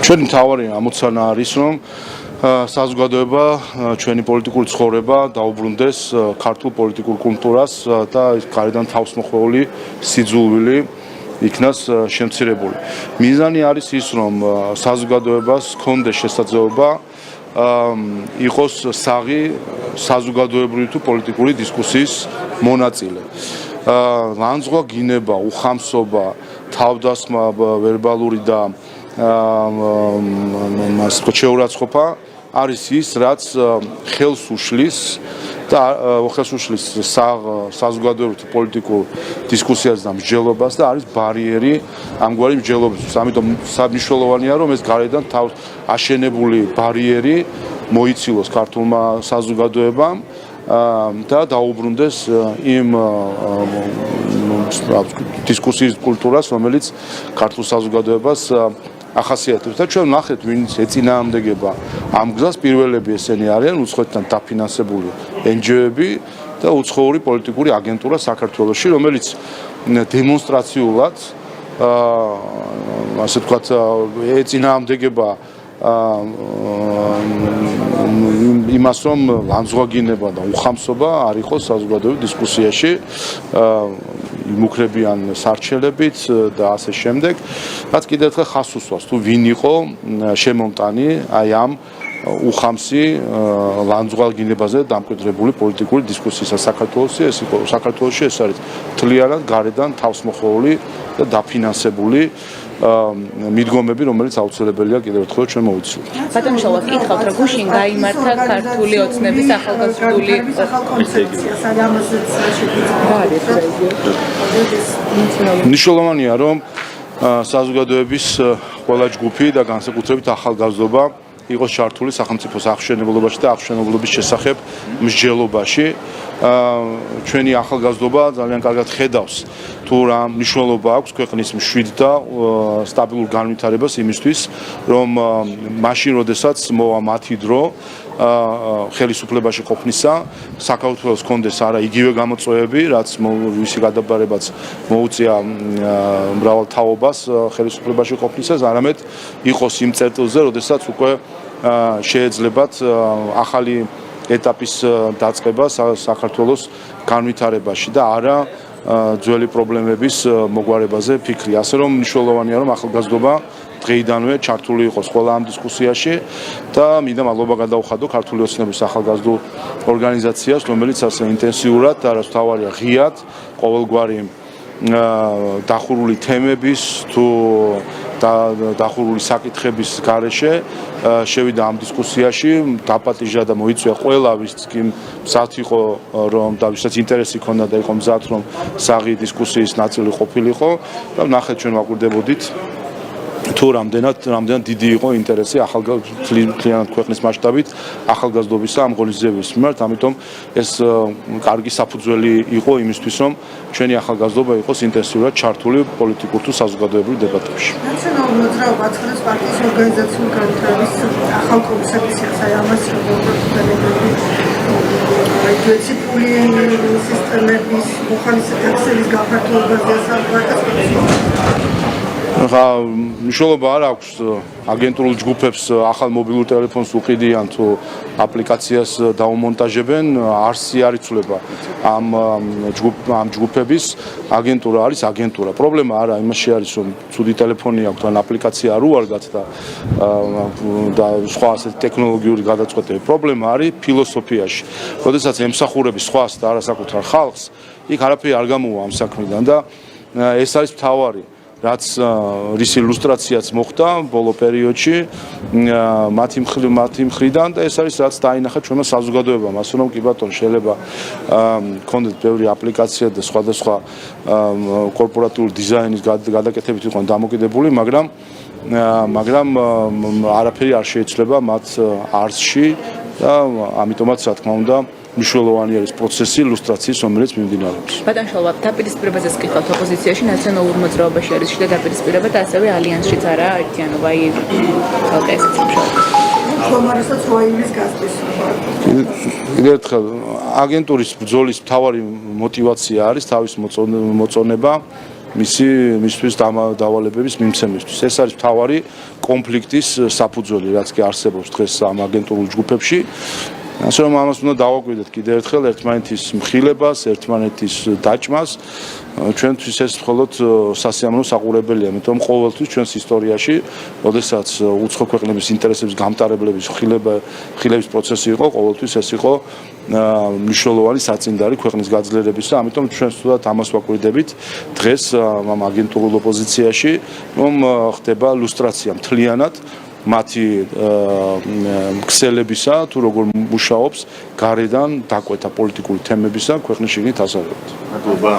ჩვენი მთავარი ამოცანა არის, რომ საზოგადოება, ჩვენი პოლიტიკური ცხოვრება დაუბრუნდეს ქართულ პოლიტიკურ კულტურას და გარედან თავსმოხვეული სიძულვილი იქნას შემცირებული. მიზანი არის ის, რომ საზოგადოებას ჰქონდეს შესაძლებლობა იყოს საღი საზოგადოებრივი თუ პოლიტიკური დისკუსიის მონაწილე. ლანძღვა გინება, უხამსობა, თავდასხმა ვერბალური და შეურაცხყოფა არის ის, რაც ხელს უშლის და ხელს უშლის საზოგადოებრივ თუ პოლიტიკურ დისკუსიას და მსჯელობას და არის ბარიერი ამგვარი მსჯელობისთვის. ამიტომ მნიშვნელოვანია, რომ ეს გარედან თავს აშენებული ბარიერი მოიცილოს ქართულმა საზოგადოებამ და დაუბრუნდეს იმ დისკუსიის კულტურას, რომელიც ქართულ საზოგადოებას ახასიათებს. და ჩვენ ნახეთ, ვინც ეწინააღმდეგება ამ გზას, პირველები ესენი არიან უცხოეთთან დაფინანსებული NGO-ები და უცხოური პოლიტიკური აგენტურა საქართველოში, რომელიც დემონსტრაციულად ასე ვთქვათ, ეწინააღმდეგება იმას, რომ ლანძღვაგინება და უხამსობა არ იყოს საზოგადოებრივ დისკუსიაში, იმუქრებიან სარჩელებით და ასე შემდეგ. რაც კიდევ ერთხელ ხაზს უსვამს, თუ ვინ იყო შემომტანი აი ამ უხამსი ლანძღვაგინებაზე დამკვიდრებული პოლიტიკური დისკუსიისა საქართველოში. საქართველოში ეს არის მთლიანად გარედან თავსმოხვეული და დაფინანსებული მიდგომები, რომელიც აუცილებელია კიდევ ერთხელ ჩვენ მოვიცილოთ. ბატონო შალვა, გითხავთ, რომ გუშინ გაიმართა ქართული ოცნების ახალგაზრდული მნიშვნელოვანია, რომ საზოგადოების ყველა ჯგუფი და განსაკუთრებით ახალგაზრდობა იყოს ჩართული სახელმწიფოს აღმშენებლობაში და აღმშენებლობის შესახებ მსჯელობაში. ჩვენი ახალგაზრდობა ძალიან კარგად ხედავს თუ რა მნიშვნელობა აქვს ქვეყნის მშვიდ და სტაბილურ განვითარებას იმისთვის, რომ მაშინ, როდესაც მოვა მათი დრო ხელისუფლებაში ყოფნისა, საქართველოს ჰქონდეს არა იგივე გამოწვევები, რაც ვისი გადაბარებაც მოუწია მრავალ თაობას ხელისუფლებაში ყოფნისას, არამედ იყოს იმ წერტილზე, როდესაც უკვე შეეძლებათ ახალი ეტაპის დაწყება საქართველოს განვითარებაში და არა ძველი პრობლემების მოგვარებაზე ფიქრი. ასე რომ მნიშვნელოვანია, რომ ახალგაზრდობა დღეიდანვე ჩართული იყოს ყველა ამ დისკუსიაში და მინდა მადლობა გადაუხადო ქართული ოცნების ახალგაზრდულ ორგანიზაციას, რომელიც ასე ინტენსიურად და რაც თავარია ღიად ყოველგვარი დახურული თემების თუ დახურული საკითხების გარეშე შევიდა ამ დისკუსიაში, დაპატიჟა და მოიწვია ყველა ვინც კი მზად იყო, რომ და ვისაც ინტერესი ჰქონდა და იყო მზად, რომ საღი დისკუსიის ნაწილი ყოფილიყო და ნახეთ ჩვენ ვაკვირდებოდით თუ რამდენად დიდი იყო ინტერესი ახალგაზრდულ ქვეყნის მასშტაბით ახალგაზრდობისა ამ ღონისძიების მიმართ, ამიტომ ეს კარგი საფუძველი იყო იმისთვის, რომ ჩვენი ახალგაზრდობა იყოს ინტენსიურად ჩართული პოლიტიკურ თუ საზოგადოებრივ დებატებში. ნაციონალური მოძრაობა აცხადებს პარტიის ორგანიზაციული განვითარების ახალ კომისიას, აი ამას ციფრული სისტემების მოხალისეების გაფართოებაზე მნიშვნელობა არ აქვს აგენტურულ ჯგუფებს ახალ მობილურ ტელეფონს უყიდიან თუ აპლიკაციას დაუმონტაჟებენ, არსი არ იცვლება ამ ჯგუფების აგენტურა არის აგენტურა. პრობლემა არა იმაში არის, რომ ცუდი ტელეფონი აქვს ან აპლიკაცია არ უარგათ და სხვა ასეთი ტექნოლოგიური გადაწყვეტები. პრობლემა არის ფილოსოფიაში. როდესაც ემსახურების სხვას და არასაკუთარ ხალხს, იქ არაფერი არ გამოვა ამ საქმიდან და ეს არის მთავარი რაც რის ილუსტრაციაც მოხდა ბოლო პერიოდში მათი მხრიდან და ეს არის რაც დაინახა ჩვენმა საზოგადოებამ, ასე რომ კი ბატონო შეიძლება გქონდეთ ბევრი აპლიკაცია და სხვადასხვა კორპორატიული დიზაინის გადაკეთებით იყო დამოკიდებული, მაგრამ არაფერი არ შეიცვლება მათ არსში და ამიტომაც რა თქმა უნდა მნიშვნელოვანი არის პროცესი ილუსტრაციის, რომელიც მიმდინარეობს. ბატონ შალვა, დაპირისპირებაზეც გიხავთ ოპოზიციაში, ნაციონალურ მოძრაობაში არის შიდა დაპირისპირება და ასევე ალიანსშიც არა ერთიანობა, აი ცალკე ესეც მშობლი. ხომარასაც ვაიმის გასწრის. კიდევ ერთხელ აგენტურის ბრძოლის მთავარი мотиваცია არის თავის მოწონება მისთვის დავალებების მიმცემისთვის. ეს არის მთავარი კონფლიქტის საფუძველი, რაც კი არსებობს დღეს ამ აგენტურულ ჯგუფებში. ასე რომ ამას უნდა დავაკვირდეთ კიდევ ერთხელ ერთმანეთის მხილებას, ერთმანეთის დაჭმას. ჩვენთვის ეს მხოლოდ სასიამოვნო საყურებელია, იმიტომ რომ ყოველთვის ჩვენს ისტორიაში, როდესაც უცხო ქვეყნების ინტერესების გამტარებლების მხილების პროცესი იყო, ყოველთვის ეს იყო მნიშვნელოვანი საწინდარი ქვეყნის გაძლიერებისა, ამიტომ ჩვენ თუნდაც ამას ვაკვირდებით დღეს ამ აგენტურულ ოპოზიციაში, რომ ხდება ლუსტრაცია მთლიანად მათი ქსელებისა თუ როგორ მუშაობს გარედან დაკვეთა პოლიტიკური თემებისა ქვეყნის შიგნით ასარებად. მადლობა.